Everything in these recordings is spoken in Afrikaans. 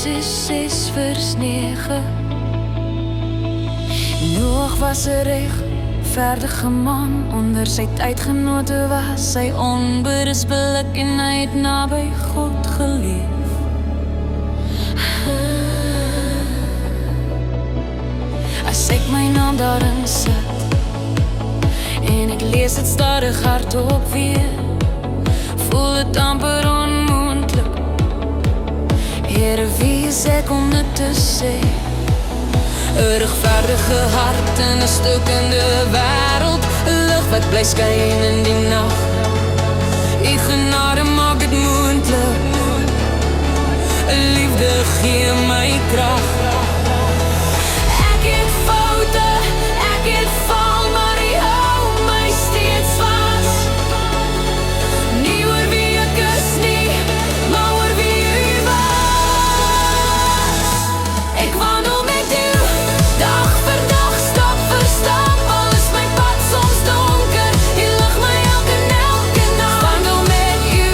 Genesis 6:9. Noag was 'n regverdige man, onder sy tydgenote was hy onberispelik en hy het naby God geleef. As ek my naam daarin sit en ek lees dit stadig hardop weer, voel het amper onmoontlik. Here, wie is ek om dit te sê? 'n regverdige hart in 'n stukkende wêreld, 'n lig wat bly skyn in die nag. U genade maak dit moontlik, 'n liefde gee my krag. Ek het foute, ek het val, maar U hou my steeds vas. Nie oor wie ek is nie, maar oor wie U was. Ek wandel met U dag vir dag, stap vir stap, al is my pad soms donker, U lig my elke nag. Wandel met U,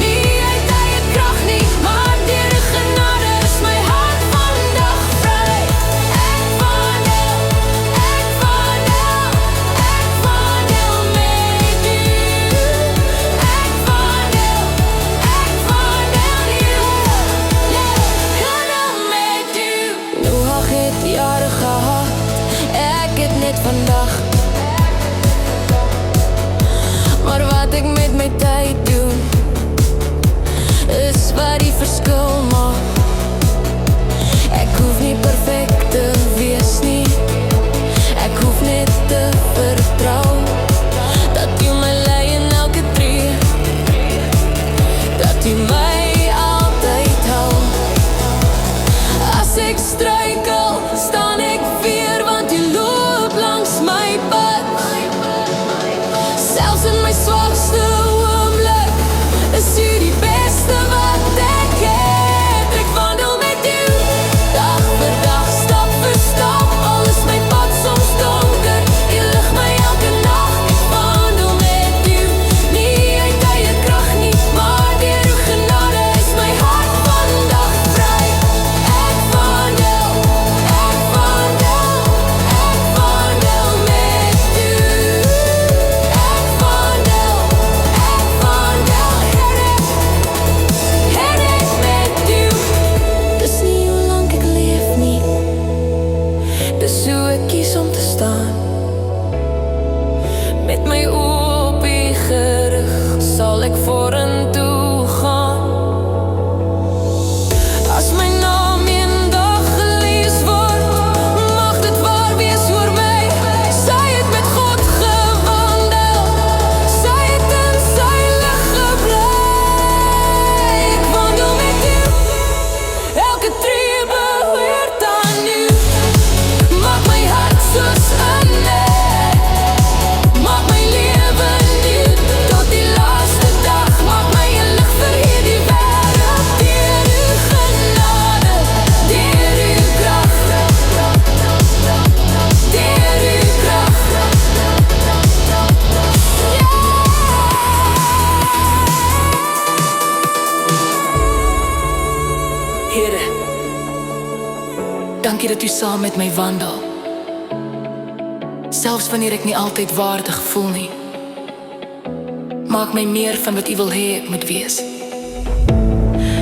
nie uit eie krag nie, maar deur U genade is my hart vandag vry. Ek wandel met U. Ek wandel met U. Noag het jare gehad, ek het net vandag. Maar wat ek met my tyd doen, is wat die verskil maak. Ek hoef nie perfek te wees nie, ek hoef net te vertrou dat U my lei in elke tree, dat U my altyd hou. As ek struikel, staan ek weer, want U loop langs my pad. Selfs in my swakste oomblik is U die beste wat ek het. Ek wandel met U, dag vir dag, stap vir stap, al is my pad soms donker, U lig my elke nag. Ek wandel met U, nie uit eie krag nie, maar deur U genade is my hart vandag vry. Ek wandel met U. Ek wandel, Here met U. Dis nie hoe lank ek leef nie, dis hoe ek kies om te staan. Met my oë op U gerig, sal ek vorentoe gaan. As my naam eendag gelees word, mag dit waar wees oor my. Sy het met God gewandel, sy het in sy lig gebly. Ek wandel met U, elke tree behoort aan U. Maak my hart soos 'n net, maak my lewe nuut tot die laaste dag. Maak my 'n lig vir hierdie wêreld, deur U genade, deur U krag, deur U krag. Here, dankie dat U saam met my wandel, selfs wanneer ek nie altyd waardig voel nie. Maak my meer van wat U wil hê ek moet wees.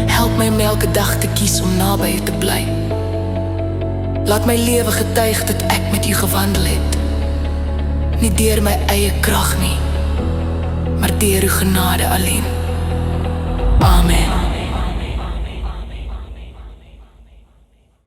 Help my om elke dag te kies om naby U te bly. Laat my lewe getuig dat ek met U gewandel het, nie deur my eie krag nie, maar deur U genade alleen. Amen.